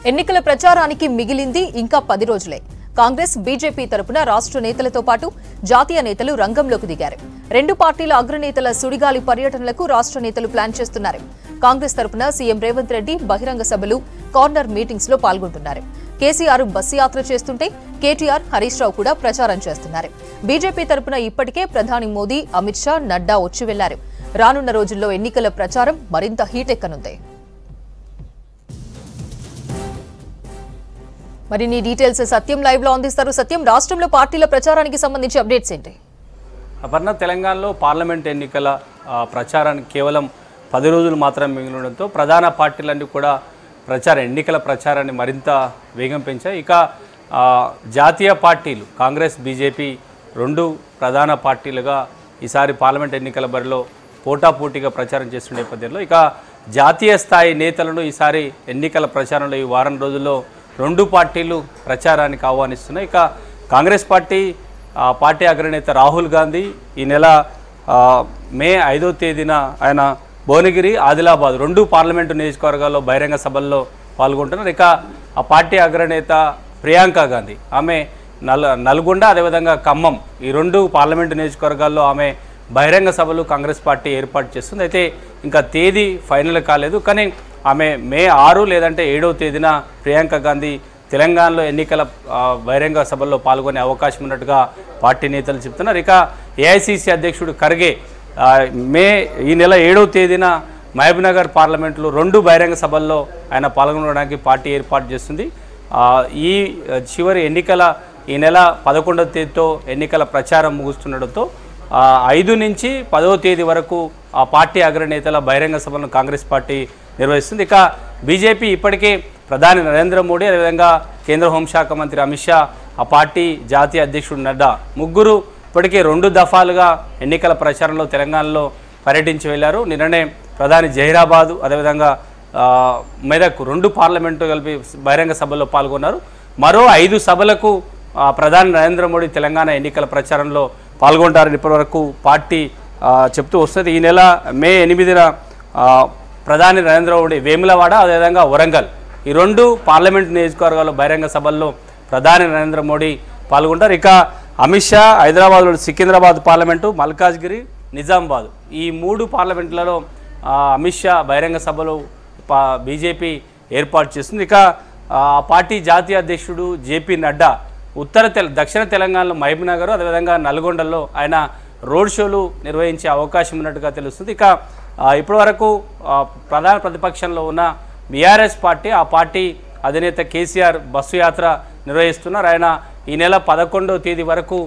ఎన్నికల ప్రచారానికి మిగిలింది ఇంకా 10 రోజులే. కాంగ్రెస్ బీజేపీ తరపున రాష్ట్ర నేతలతో పాటు జాతీయ నేతలు రంగంలోకి దిగారు. రెండు పార్టీల అగ్రనేతల సుడిగాలి పర్యటనలకు రాష్ట్ర నేతలు ప్లాన్ చేస్తున్నారు. కాంగ్రెస్ తరపున సీఎం రేవంత్ రెడ్డి బహిరంగ సభలు, కార్నర్ మీటింగ్స్ లో పాల్గొంటున్నారు. కేసీఆర్ బస్సు యాత్ర చేస్తుంటే కేటీఆర్, హరీష్ రావు కూడా ప్రచారం చేస్తున్నారు. బీజేపీ తరపున ఇప్పటికే ప్రధాని మోదీ, అమిత్ షా, నడ్డా వచ్చి వెళ్లారు. రానున్న రోజుల్లో ఎన్నికల ప్రచారం మరింత హీటెక్కనుంది. మరిన్ని డీటెయిల్స్ సత్యం లైవ్ లో అందిస్తారు. సత్యం, రాష్ట్రంలో పార్టీల ప్రచారానికి సంబంధించి అప్డేట్స్ ఏంటి? అపర్ణ, తెలంగాణలో పార్లమెంట్ ఎన్నికల ప్రచారానికి కేవలం 10 రోజులు మాత్రమే మిగిలినంతో ప్రధాన పార్టీలన్నీ కూడా ఎన్నికల ప్రచారాన్ని మరింత వేగం పెంచాయి. ఇక జాతీయ పార్టీలు కాంగ్రెస్, బీజేపీ రెండు ప్రధాన పార్టీలుగా ఈసారి పార్లమెంట్ ఎన్నికల బరిలో పోటాపోటీగా ప్రచారం చేస్తున్న నేపథ్యంలో ఇక జాతీయ స్థాయి నేతలను ఈసారి ఎన్నికల ప్రచారంలో ఈ వారం రోజుల్లో రెండు పార్టీలు ప్రచారానికి ఆహ్వానిస్తున్నాయి. ఇక కాంగ్రెస్ పార్టీ అగ్రనేత రాహుల్ గాంధీ ఈ నెల మే 5వ తేదీన ఆయన భువనగిరి, ఆదిలాబాద్ రెండు పార్లమెంటు నియోజకవర్గాల్లో బహిరంగ సభల్లో పాల్గొంటున్నారు. ఇక ఆ పార్టీ అగ్రనేత ప్రియాంక గాంధీ ఆమె నల్గొండ, అదేవిధంగా ఖమ్మం ఈ రెండు పార్లమెంటు నియోజకవర్గాల్లో ఆమె బహిరంగ సభలు కాంగ్రెస్ పార్టీ ఏర్పాటు చేస్తుంది. అయితే ఇంకా తేదీ ఫైనల్ కాలేదు. కానీ ఆమె మే 6 లేదంటే 7వ తేదీన ప్రియాంక గాంధీ తెలంగాణలో ఎన్నికల బహిరంగ సభల్లో పాల్గొనే అవకాశం ఉన్నట్టుగా పార్టీ నేతలు చెప్తున్నారు. ఇక ఏఐసిసి అధ్యక్షుడు ఖర్గే ఈ నెల 7వ తేదీన మహబూబ్నగర్ పార్లమెంట్లో రెండు బహిరంగ సభల్లో ఆయన పాల్గొనడానికి పార్టీ ఏర్పాటు చేస్తుంది. ఈ చివరి ఈ నెల 11వ తేదీతో ఎన్నికల ప్రచారం ముగుస్తుండటంతో 5 నుంచి 10వ తేదీ వరకు ఆ పార్టీ అగ్రనేతల బహిరంగ సభలను కాంగ్రెస్ పార్టీ నిర్వహిస్తుంది. ఇక బీజేపీ ఇప్పటికే ప్రధాని నరేంద్ర మోడీ, అదేవిధంగా కేంద్ర హోంశాఖ మంత్రి అమిత్ షా, ఆ పార్టీ జాతీయ అధ్యక్షుడు నడ్డా ముగ్గురు ఇప్పటికే 2 దఫాలుగా ఎన్నికల ప్రచారంలో తెలంగాణలో పర్యటించి వెళ్లారు. నిన్ననే ప్రధాని జహీరాబాద్, అదేవిధంగా మెదక్ రెండు పార్లమెంటు కలిపి బహిరంగ సభల్లో పాల్గొన్నారు. మరో 5 సభలకు ప్రధాని నరేంద్ర మోడీ తెలంగాణ ఎన్నికల ప్రచారంలో పాల్గొంటారని ఇప్పటివరకు పార్టీ చెప్తూ వస్తుంది. ఈ నెల మే 8న ప్రధాని నరేంద్ర మోడీ వేములవాడ, అదేవిధంగా వరంగల్ ఈ రెండు పార్లమెంట్ నియోజకవర్గాల్లో బహిరంగ సభల్లో ప్రధాని నరేంద్ర మోడీ పాల్గొంటారు. ఇక అమిత్ షా హైదరాబాద్లో సికింద్రాబాద్ పార్లమెంటు, మల్కాజ్గిరి, నిజామాబాద్ ఈ 3 పార్లమెంట్లలో అమిత్ షా బహిరంగ సభలు బీజేపీ ఏర్పాటు చేస్తుంది. ఇక పార్టీ జాతీయ అధ్యక్షుడు జేపీ నడ్డా దక్షిణ తెలంగాణలో మహబూబ్నగర్, అదేవిధంగా నల్గొండలో ఆయన రోడ్ షోలు నిర్వహించే అవకాశం ఉన్నట్టుగా తెలుస్తుంది. ఇక ఇప్పటివరకు ప్రధాన ప్రతిపక్షంలో ఉన్న బీఆర్ఎస్ పార్టీ, ఆ పార్టీ అధినేత కేసీఆర్ బస్సు యాత్ర నిర్వహిస్తున్నారు. ఆయన ఈ నెల 11వ తేదీ వరకు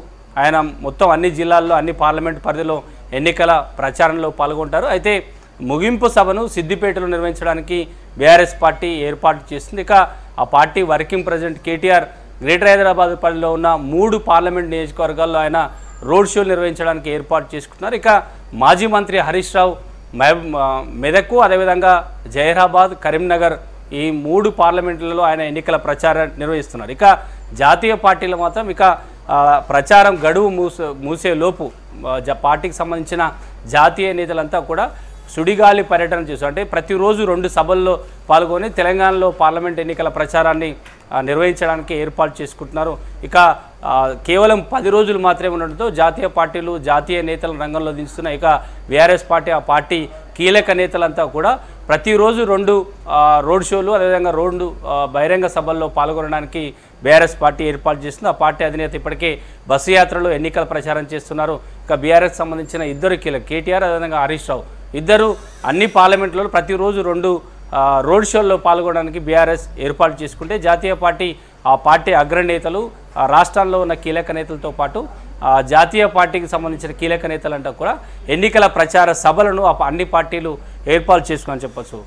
ఆయన మొత్తం అన్ని జిల్లాల్లో, అన్ని పార్లమెంట్ పరిధిలో ఎన్నికల ప్రచారంలో పాల్గొంటారు. అయితే ముగింపు సభను సిద్దిపేటలో నిర్వహించడానికి బీఆర్ఎస్ పార్టీ ఏర్పాటు చేస్తుంది. ఇక ఆ party working president KTR greater Hyderabad పరిధిలో ఉన్న 3 పార్లమెంట్ నియోజకవర్గాల్లో ఆయన రోడ్ షోలు నిర్వహించడానికి ఏర్పాటు చేసుకున్నారు. ఇక మాజీ మంత్రి హరీష్ రావు మెదక్, అదేవిధంగా జహీరాబాద్, కరీంనగర్ ఈ 3 పార్లమెంట్లలో ఆయన ఎన్నికల ప్రచారం నిర్వహిస్తున్నారు. ఇక జాతీయ పార్టీలు మాత్రం ఇక ప్రచారం గడువు మూసే లోపు పార్టీకి సంబంధించిన జాతీయ నేతలంతా కూడా సుడిగాలి పర్యటన చేస్తారు. అంటే ప్రతిరోజు 2 సభల్లో పాల్గొని తెలంగాణలో పార్లమెంట్ ఎన్నికల ప్రచారాన్ని నిర్వహించడానికి ఏర్పాటు చేసుకుంటున్నారు. ఇక కేవలం 10 రోజులు మాత్రమే ఉండడంతో జాతీయ పార్టీలు, జాతీయ నేతలను రంగంలో దించుతున్నాయి. ఇక బీఆర్ఎస్ పార్టీ, ఆ పార్టీ కీలక నేతలంతా కూడా ప్రతిరోజు 2 రోడ్ షోలు, అదేవిధంగా 2 బహిరంగ సభల్లో పాల్గొనడానికి బీఆర్ఎస్ పార్టీ ఏర్పాటు చేస్తుంది. ఆ పార్టీ అధినేత ఇప్పటికే బస్సు యాత్రలో ఎన్నికల ప్రచారం చేస్తున్నారు. ఇక బీఆర్ఎస్ సంబంధించిన ఇద్దరు కీలక కేటీఆర్, అదేవిధంగా హరీష్ రావు ఇద్దరు అన్ని పార్లమెంట్లలో ప్రతిరోజు 2 రోడ్ షోల్లో పాల్గొనడానికి బీఆర్ఎస్ ఏర్పాటు చేసుకుంటే జాతీయ పార్టీ, ఆ పార్టీ అగ్రనేతలు, రాష్ట్రాల్లో ఉన్న కీలక నేతలతో పాటు జాతీయ పార్టీకి సంబంధించిన కీలక నేతలంతా కూడా ఎన్నికల ప్రచార సభలను అన్ని పార్టీలు ఏర్పాటు చేసుకుని చెప్పచ్చు.